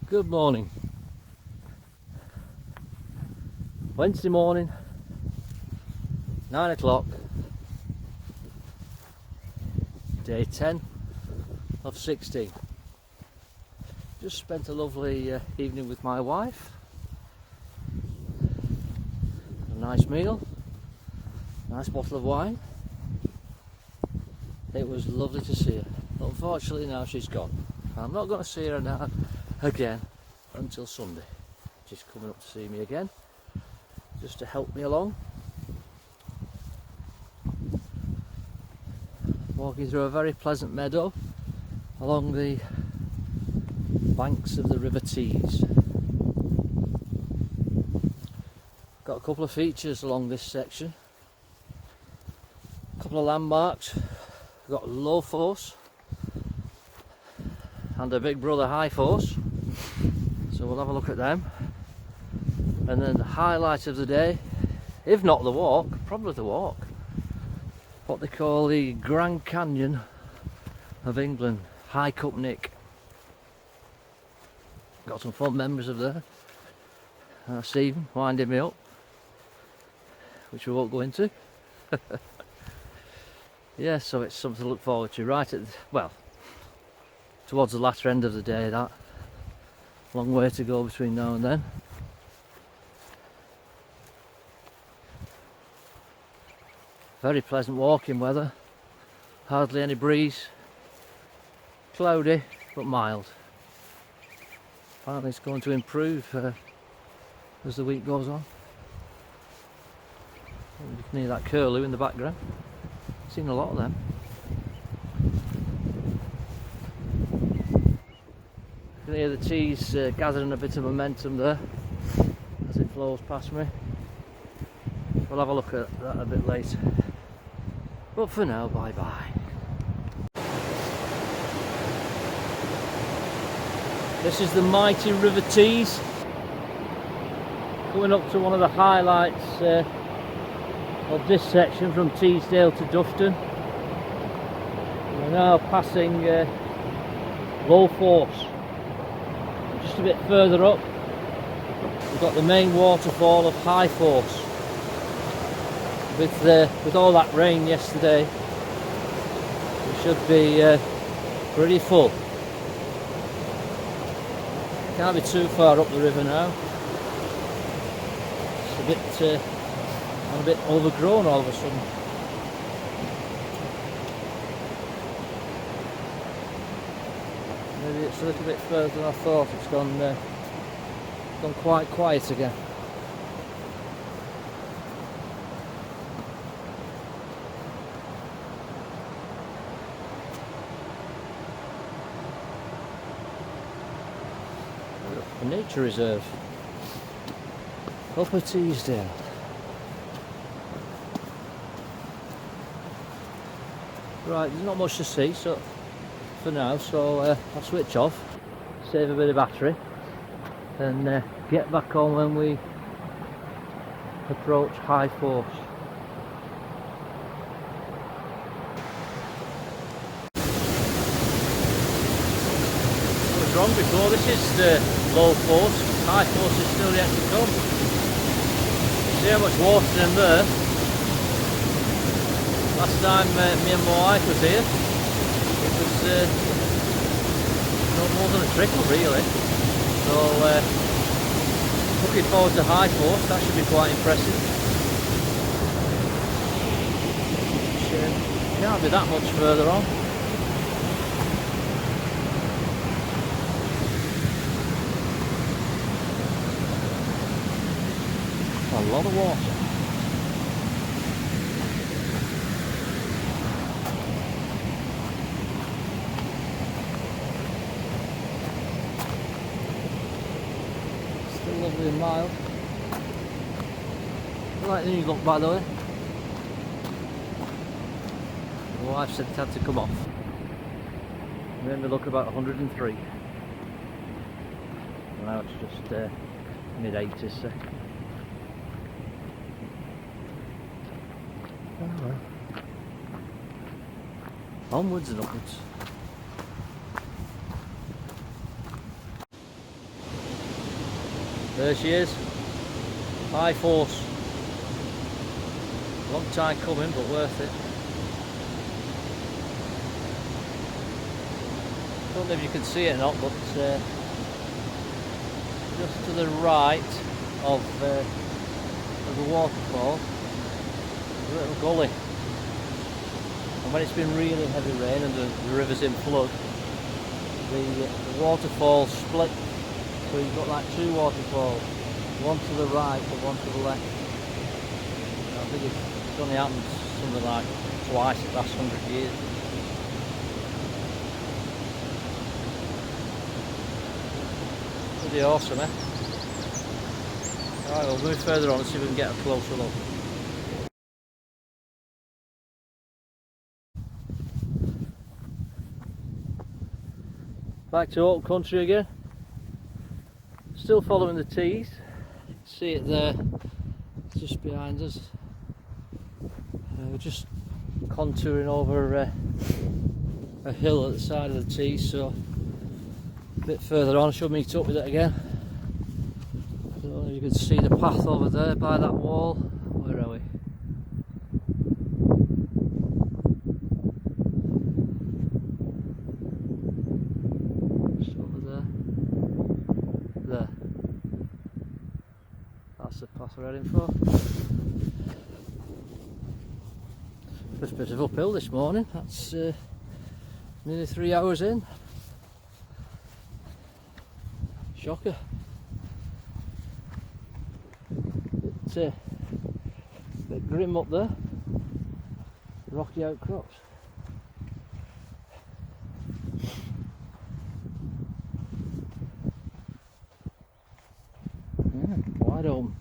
Good morning. Wednesday morning, 9 o'clock, day 10 of 16. Just spent a lovely evening with my wife. A nice meal, nice bottle of wine. It was lovely to see her. Unfortunately now she's gone. I'm not going to see her now again until Sunday. She's coming up to see me again, just to help me along. Walking through a very pleasant meadow along the banks of the River Tees. Got a couple of features along this section, a couple of landmarks. We've got low force and a big brother high force, so we'll have a look at them. And then the highlight of the day, if not the walk, probably the walk, what they call the Grand Canyon of England, High Cup Nick. Got some fun memories of there. Stephen winding me up, which we won't go into. Yeah, so it's something to look forward to right at towards the latter end of the day. That long way to go between now and then. Very pleasant walking weather, hardly any breeze, cloudy but mild. Apparently it's going to improve as the week goes on. You can hear that curlew in the background. Seen a lot of them. You can hear the Tees gathering a bit of momentum there as it flows past me. We'll have a look at that a bit later. But for now, bye bye. This is the mighty River Tees. Coming up to one of the highlights of this section from Teesdale to Dufton. We're now passing low force. Just a bit further up, we've got the main waterfall of high force. With all that rain yesterday, it should be pretty full. Can't be too far up the river now. It's a bit overgrown all of a sudden. Maybe it's a little bit further than I thought. It's gone quite quiet again. A nature reserve, Upper Teesdale. Right, there's not much to see for now, so I'll switch off, save a bit of battery, and get back on when we approach high force. I was wrong before, this is the low force, high force is still yet to come. See how much water's in there. Last time me and my wife was here, it was no more than a trickle really. So looking forward to high force, that should be quite impressive. Which, can't be that much further on. A lot of water. Still lovely and mild. I like the new look, by the way. My wife said it had to come off. Made me look about 103. Now it's just mid-80s. So. Oh well. Onwards and upwards. There she is. High force. Long time coming, but worth it. Don't know if you can see it or not, but just to the right of the waterfall, there's a little gully. And when it's been really heavy rain and the river's in flood, the waterfall split. So you've got like two waterfalls, one to the right and one to the left. I think it's only happened something like twice in the last 100 years. Pretty awesome, eh? Alright, we'll move further on and see if we can get a closer look. Back to open country again. Still following the Tees. You can see it there, just behind us. We're just contouring over a hill at the side of the Tees, so a bit further on I should meet up with it again. So you can see the path over there by that wall. Where are we? Just over there. There. That's the path we're heading for. First bit of uphill this morning. That's nearly 3 hours in. Shocker. Bit grim up there. Rocky outcrops. Wide open.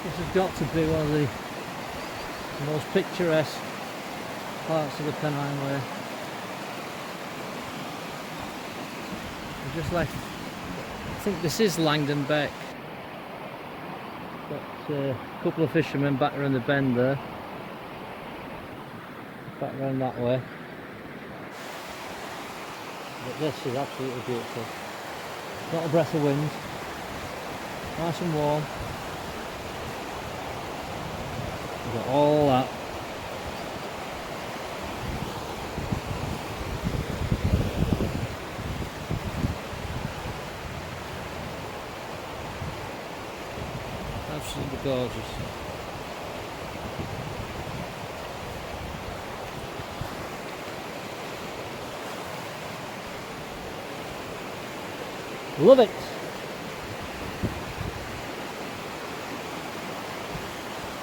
This has got to be one of the most picturesque parts of the Pennine Way. We just left, I think this is Langdon Beck. Got a couple of fishermen back around the bend there. Back around that way. But this is absolutely beautiful. Not a breath of wind. Nice and warm. We've got all that. Absolutely gorgeous. Love it.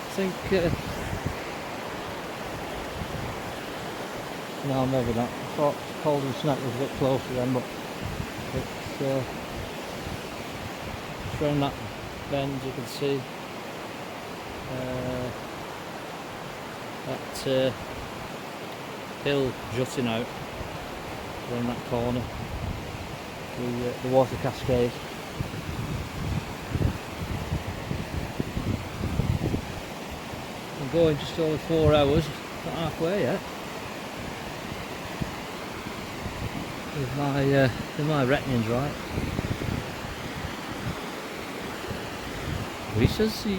I think no, maybe not. I thought Cauldron Snout was a bit closer then, but it's around that bend you can see that hill jutting out around that corner, the water cascade. I'm going just over 4 hours, not halfway yet. If my reckoning's right. We shall see.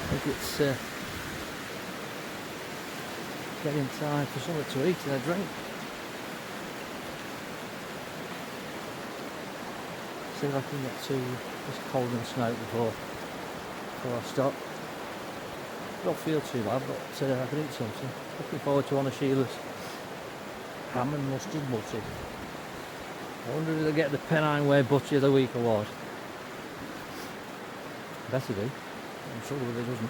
I think it's getting time for something to eat and a drink. See if I can get to this Cauldron Snout before I stop. Don't feel too bad, but I can eat something. Looking forward to one of Sheila's ham and mustard butty. I wonder if they'll get the Pennine Way Butty of the Week award. Better do. I'm sure if it doesn't.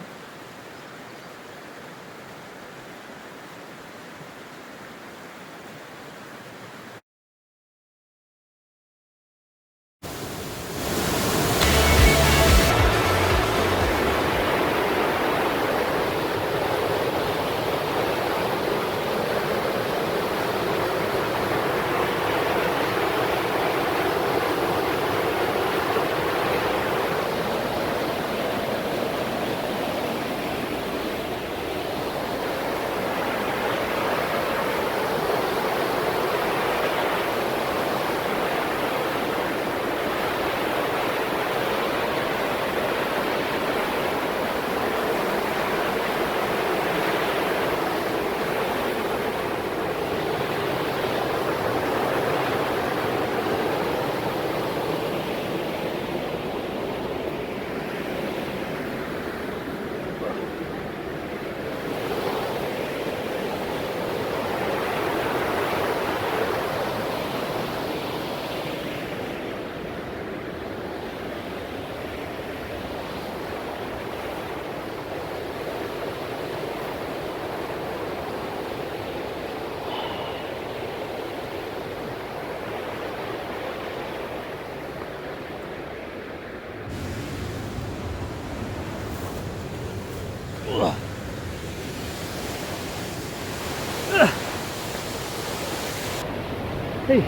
Hey,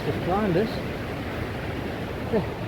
just climbed this. Yeah.